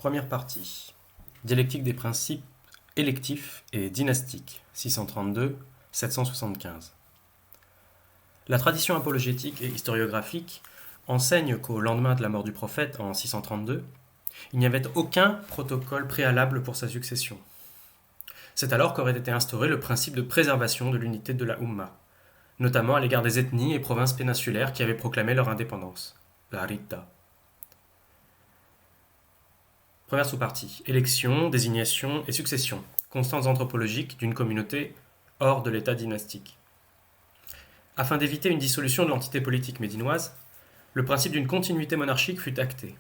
Première partie. Dialectique des principes électifs et dynastiques, 632-775. La tradition apologétique et historiographique enseigne qu'au lendemain de la mort du prophète, en 632, il n'y avait aucun protocole préalable pour sa succession. C'est alors qu'aurait été instauré le principe de préservation de l'unité de la Ummah, notamment à l'égard des ethnies et provinces péninsulaires qui avaient proclamé leur indépendance, la Ridda. Première sous-partie. Élection, désignation et succession. Constantes anthropologiques d'une communauté hors de l'état dynastique. Afin d'éviter une dissolution de l'entité politique médinoise, le principe d'une continuité monarchique fut acté.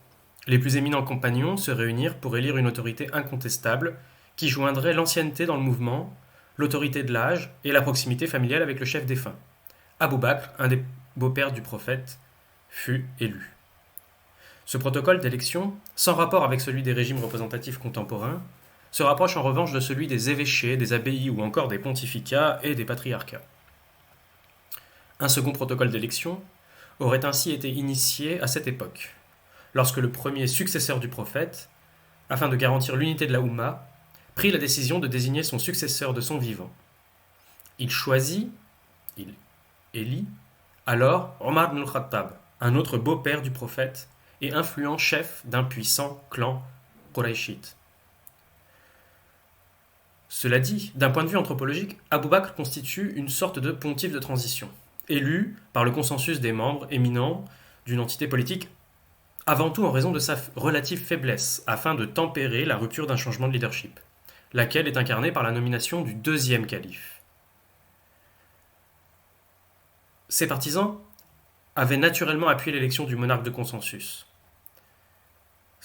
Les plus éminents compagnons se réunirent pour élire une autorité incontestable qui joindrait l'ancienneté dans le mouvement, l'autorité de l'âge et la proximité familiale avec le chef défunt. Abou Bakr, un des beaux-pères du prophète, fut élu. Ce protocole d'élection, sans rapport avec celui des régimes représentatifs contemporains, se rapproche en revanche de celui des évêchés, des abbayes ou encore des pontificats et des patriarcats. Un second protocole d'élection aurait ainsi été initié à cette époque, lorsque le premier successeur du prophète, afin de garantir l'unité de la Oumma, prit la décision de désigner son successeur de son vivant. Il élit alors Omar ibn al-Khattab, un autre beau-père du prophète et influent chef d'un puissant clan quraishite. Cela dit, d'un point de vue anthropologique, Abou Bakr constitue une sorte de pontife de transition, élu par le consensus des membres éminents d'une entité politique, avant tout en raison de sa relative faiblesse, afin de tempérer la rupture d'un changement de leadership, laquelle est incarnée par la nomination du deuxième calife. Ses partisans avaient naturellement appuyé l'élection du monarque de consensus.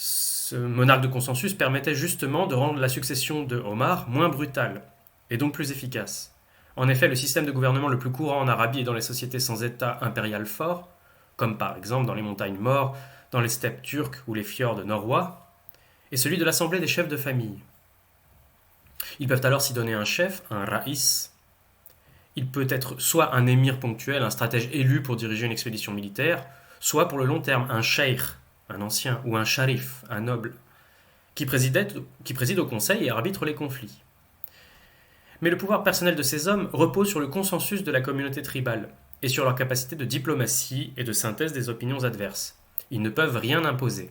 Ce monarque de consensus permettait justement de rendre la succession de Omar moins brutale et donc plus efficace. En effet, le système de gouvernement le plus courant en Arabie et dans les sociétés sans État impérial fort, comme par exemple dans les montagnes Maures, dans les steppes turques ou les fjords norrois, est celui de l'assemblée des chefs de famille. Ils peuvent alors s'y donner un chef, un raïs. Il peut être soit un émir ponctuel, un stratège élu pour diriger une expédition militaire, soit pour le long terme un cheikh, un ancien, ou un sharif, un noble, qui préside au conseil et arbitre les conflits. Mais le pouvoir personnel de ces hommes repose sur le consensus de la communauté tribale et sur leur capacité de diplomatie et de synthèse des opinions adverses. Ils ne peuvent rien imposer.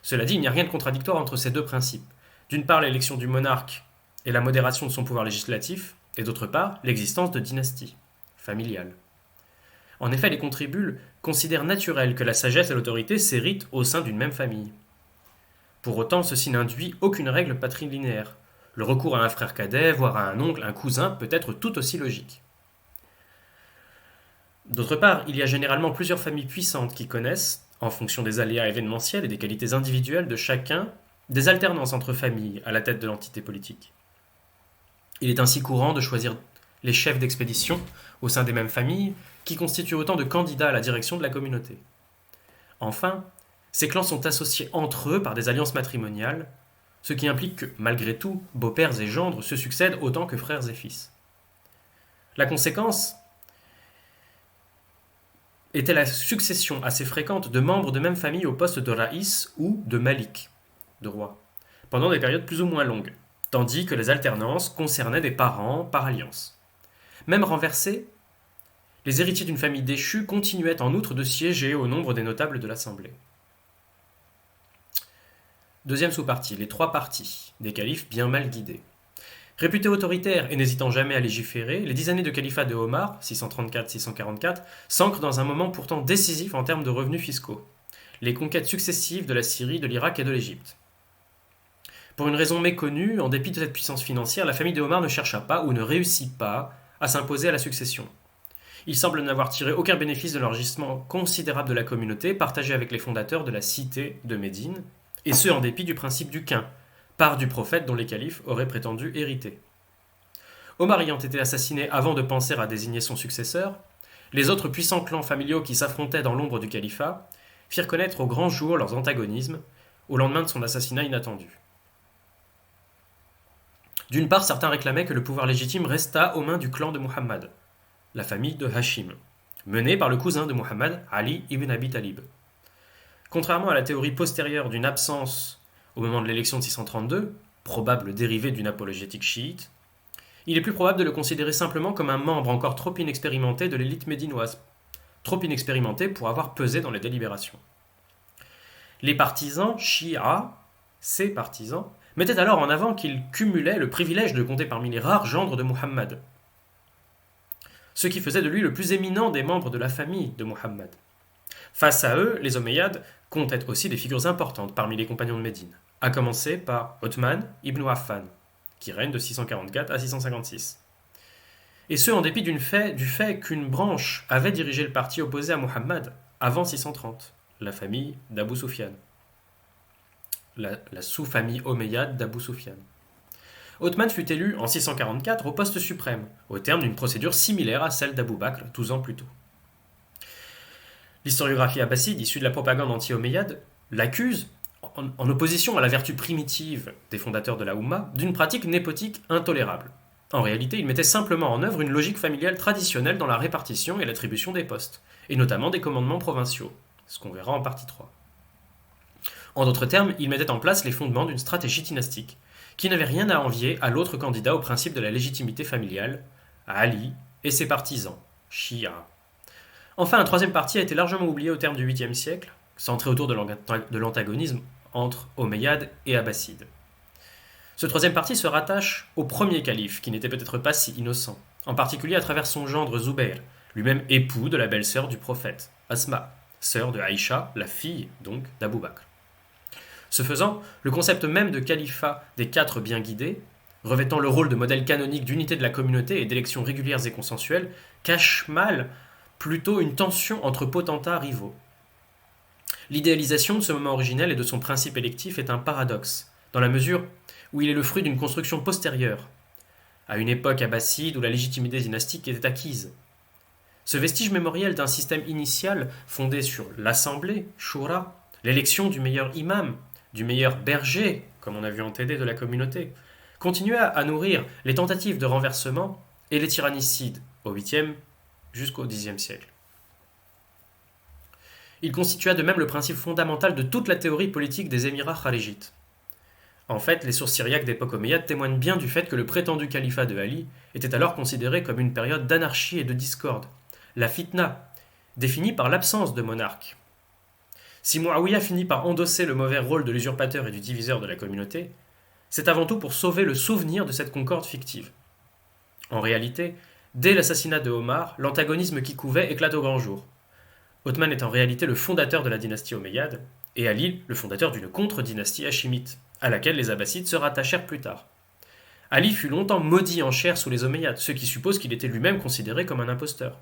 Cela dit, il n'y a rien de contradictoire entre ces deux principes. D'une part, l'élection du monarque et la modération de son pouvoir législatif, et d'autre part, l'existence de dynasties familiales. En effet, les contribules considèrent naturel que la sagesse et l'autorité s'héritent au sein d'une même famille. Pour autant, ceci n'induit aucune règle patrilinéaire. Le recours à un frère cadet, voire à un oncle, un cousin, peut être tout aussi logique. D'autre part, il y a généralement plusieurs familles puissantes qui connaissent, en fonction des aléas événementiels et des qualités individuelles de chacun, des alternances entre familles à la tête de l'entité politique. Il est ainsi courant de choisir les chefs d'expédition au sein des mêmes familles qui constituent autant de candidats à la direction de la communauté. Enfin, ces clans sont associés entre eux par des alliances matrimoniales, ce qui implique que, malgré tout, beaux-pères et gendres se succèdent autant que frères et fils. La conséquence était la succession assez fréquente de membres de même famille au poste de raïs ou de malik, de roi, pendant des périodes plus ou moins longues, tandis que les alternances concernaient des parents par alliance. Même renversés, les héritiers d'une famille déchue continuaient en outre de siéger au nombre des notables de l'Assemblée. Deuxième sous-partie, les trois partis, des califes bien mal guidés. Réputés autoritaires et n'hésitant jamais à légiférer, les 10 années de califat de Omar, 634-644, s'ancrent dans un moment pourtant décisif en termes de revenus fiscaux, les conquêtes successives de la Syrie, de l'Irak et de l'Égypte. Pour une raison méconnue, en dépit de cette puissance financière, la famille de Omar ne chercha pas ou ne réussit pas à s'imposer à la succession. Ils semblent n'avoir tiré aucun bénéfice de l'enrichissement considérable de la communauté partagée avec les fondateurs de la cité de Médine, et ce en dépit du principe du quin, part du prophète dont les califes auraient prétendu hériter. Omar ayant été assassiné avant de penser à désigner son successeur, les autres puissants clans familiaux qui s'affrontaient dans l'ombre du califat firent connaître au grand jour leurs antagonismes au lendemain de son assassinat inattendu. D'une part, certains réclamaient que le pouvoir légitime restât aux mains du clan de Muhammad, la famille de Hashim, menée par le cousin de Muhammad, Ali ibn Abi Talib. Contrairement à la théorie postérieure d'une absence au moment de l'élection de 632, probable dérivé d'une apologétique chiite, il est plus probable de le considérer simplement comme un membre encore trop inexpérimenté de l'élite médinoise, trop inexpérimenté pour avoir pesé dans les délibérations. Les partisans Shia, ces partisans, mettaient alors en avant qu'il cumulait le privilège de compter parmi les rares gendres de Muhammad, ce qui faisait de lui le plus éminent des membres de la famille de Muhammad. Face à eux, les Omeyyades comptaient aussi des figures importantes parmi les compagnons de Médine, à commencer par Othman ibn Affan, qui règne de 644 à 656. Et ce, en dépit du fait qu'une branche avait dirigé le parti opposé à Muhammad avant 630, la famille d'Abu Sufyan, la sous-famille omeyyade d'Abu Sufyan. Othman fut élu en 644 au poste suprême, au terme d'une procédure similaire à celle d'Abu Bakr 12 ans plus tôt. L'historiographie abbasside, issue de la propagande anti-omeyyade, l'accuse, en opposition à la vertu primitive des fondateurs de la Oumma, d'une pratique népotique intolérable. En réalité, il mettait simplement en œuvre une logique familiale traditionnelle dans la répartition et l'attribution des postes, et notamment des commandements provinciaux, ce qu'on verra en partie 3. En d'autres termes, il mettait en place les fondements d'une stratégie dynastique, qui n'avait rien à envier à l'autre candidat au principe de la légitimité familiale, à Ali et ses partisans, Shia. Enfin, un troisième parti a été largement oublié au terme du 8e siècle, centré autour de l'antagonisme entre Omeyyades et Abbassides. Ce troisième parti se rattache au premier calife, qui n'était peut-être pas si innocent, en particulier à travers son gendre Zubayr, lui-même époux de la belle-sœur du prophète, Asma, sœur de Aïcha, la fille donc d'Abou Bakr. Ce faisant, le concept même de califat des quatre bien guidés, revêtant le rôle de modèle canonique d'unité de la communauté et d'élections régulières et consensuelles, cache mal plutôt une tension entre potentats rivaux. L'idéalisation de ce moment originel et de son principe électif est un paradoxe, dans la mesure où il est le fruit d'une construction postérieure, à une époque abbasside où la légitimité dynastique était acquise. Ce vestige mémoriel d'un système initial fondé sur l'assemblée, shura, l'élection du meilleur imam, du meilleur berger, comme on a vu en TD de la communauté, continua à nourrir les tentatives de renversement et les tyrannicides au 8e jusqu'au 10e siècle. Il constitua de même le principe fondamental de toute la théorie politique des Émirats kharijites. En fait, les sources syriaques d'époque omeyyade témoignent bien du fait que le prétendu califat de Ali était alors considéré comme une période d'anarchie et de discorde, la fitna, définie par l'absence de monarque. Si Muawiyah finit par endosser le mauvais rôle de l'usurpateur et du diviseur de la communauté, c'est avant tout pour sauver le souvenir de cette concorde fictive. En réalité, dès l'assassinat de Omar, l'antagonisme qui couvait éclate au grand jour. Othman est en réalité le fondateur de la dynastie omeyyade, et Ali le fondateur d'une contre-dynastie hachimite, à laquelle les Abbassides se rattachèrent plus tard. Ali fut longtemps maudit en chair sous les Omeyyades, ce qui suppose qu'il était lui-même considéré comme un imposteur.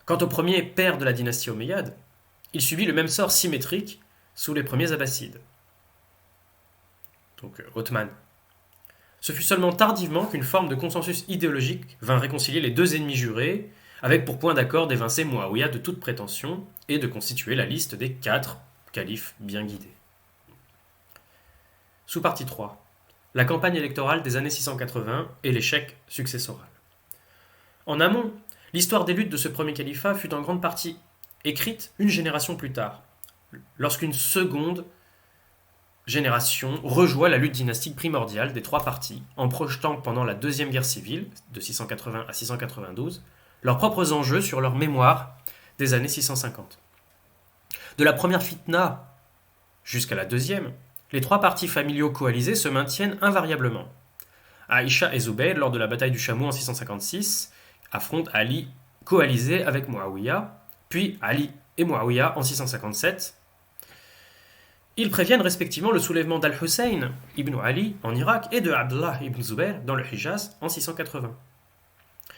Quant au premier père de la dynastie omeyyade, il subit le même sort symétrique sous les premiers Abbassides. Donc Othman. Ce fut seulement tardivement qu'une forme de consensus idéologique vint réconcilier les deux ennemis jurés, avec pour point d'accord d'évincer Muawiyah de toute prétention et de constituer la liste des 4 califes bien guidés. Sous-partie 3. La campagne électorale des années 680 et l'échec successoral. En amont, l'histoire des luttes de ce premier califat fut en grande partie écrite une génération plus tard, lorsqu'une seconde génération rejoint la lutte dynastique primordiale des 3 partis, en projetant pendant la Deuxième Guerre civile, de 680 à 692, leurs propres enjeux sur leur mémoire des années 650. De la première fitna jusqu'à la deuxième, les 3 partis familiaux coalisés se maintiennent invariablement. Aïcha et Zubayr, lors de la bataille du Chameau en 656, affrontent Ali coalisé avec Muawiyah, puis Ali et Muawiyah en 657. Ils préviennent respectivement le soulèvement d'Al-Hussein ibn Ali en Irak et de Abdullah ibn Zubayr dans le Hijaz en 680.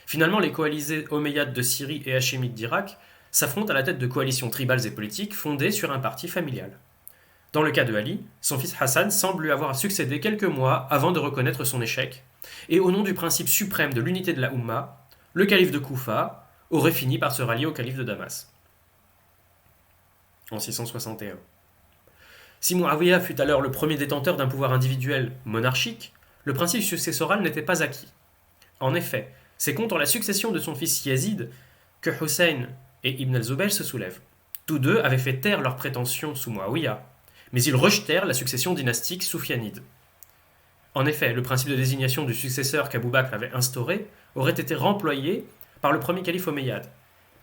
Finalement, les coalisés omeyyades de Syrie et hachémites d'Irak s'affrontent à la tête de coalitions tribales et politiques fondées sur un parti familial. Dans le cas de Ali, son fils Hassan semble lui avoir succédé quelques mois avant de reconnaître son échec, et au nom du principe suprême de l'unité de la Oumma, le calife de Koufa aurait fini par se rallier au calife de Damas. En 661. Si Muawiyah fut alors le premier détenteur d'un pouvoir individuel monarchique, le principe successoral n'était pas acquis. En effet, c'est contre la succession de son fils Yazid que Hussein et Ibn al-Zubayr se soulèvent. Tous deux avaient fait taire leurs prétentions sous Muawiyah, mais ils rejetèrent la succession dynastique soufyanide. En effet, le principe de désignation du successeur qu'Abou Bakr avait instauré aurait été remployé par le premier calife omeyyade,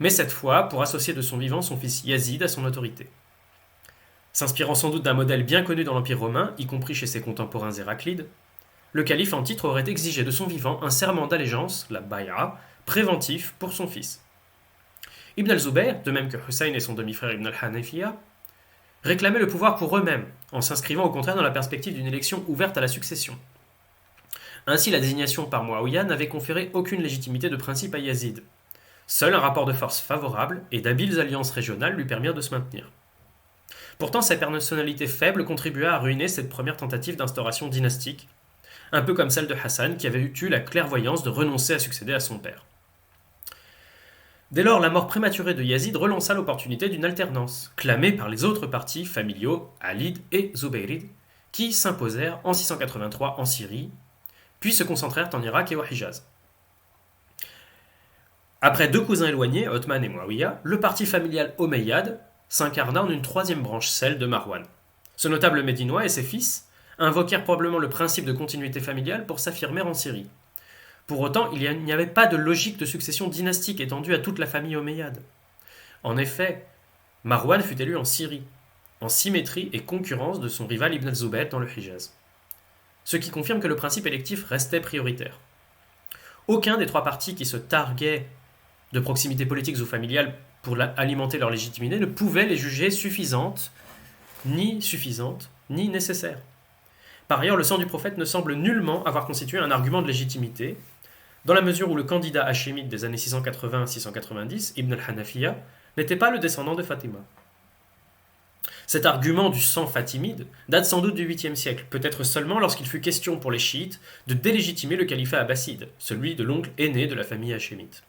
mais cette fois pour associer de son vivant son fils Yazid à son autorité. S'inspirant sans doute d'un modèle bien connu dans l'Empire romain, y compris chez ses contemporains héraclides, le calife en titre aurait exigé de son vivant un serment d'allégeance, la bay'a, préventif pour son fils. Ibn al-Zubayr, de même que Hussein et son demi-frère Ibn al-Hanafiya, réclamaient le pouvoir pour eux-mêmes, en s'inscrivant au contraire dans la perspective d'une élection ouverte à la succession. Ainsi, la désignation par Muawiyah n'avait conféré aucune légitimité de principe à Yazid. Seul un rapport de force favorable et d'habiles alliances régionales lui permirent de se maintenir. Pourtant, sa personnalité faible contribua à ruiner cette première tentative d'instauration dynastique, un peu comme celle de Hassan qui avait eu la clairvoyance de renoncer à succéder à son père. Dès lors, la mort prématurée de Yazid relança l'opportunité d'une alternance, clamée par les autres partis familiaux, Alides et Zubayrides, qui s'imposèrent en 683 en Syrie, puis se concentrèrent en Irak et au Hijaz. Après deux cousins éloignés, Othman et Muawiyah, le parti familial omeyyade s'incarna en une troisième branche, celle de Marwan. Ce notable médinois et ses fils invoquèrent probablement le principe de continuité familiale pour s'affirmer en Syrie. Pour autant, il n'y avait pas de logique de succession dynastique étendue à toute la famille omeyyade. En effet, Marwan fut élu en Syrie, en symétrie et concurrence de son rival Ibn al-Zubayr dans le Hijaz. Ce qui confirme que le principe électif restait prioritaire. Aucun des trois partis qui se targuaient de proximité politique ou familiale pour alimenter leur légitimité ne pouvait les juger suffisantes, ni nécessaires. Par ailleurs, le sang du prophète ne semble nullement avoir constitué un argument de légitimité, dans la mesure où le candidat hachémite des années 680-690, Ibn al-Hanafiya, n'était pas le descendant de Fatima. Cet argument du sang fatimide date sans doute du 8e siècle, peut-être seulement lorsqu'il fut question pour les chiites de délégitimer le califat abbasside, celui de l'oncle aîné de la famille hachémite.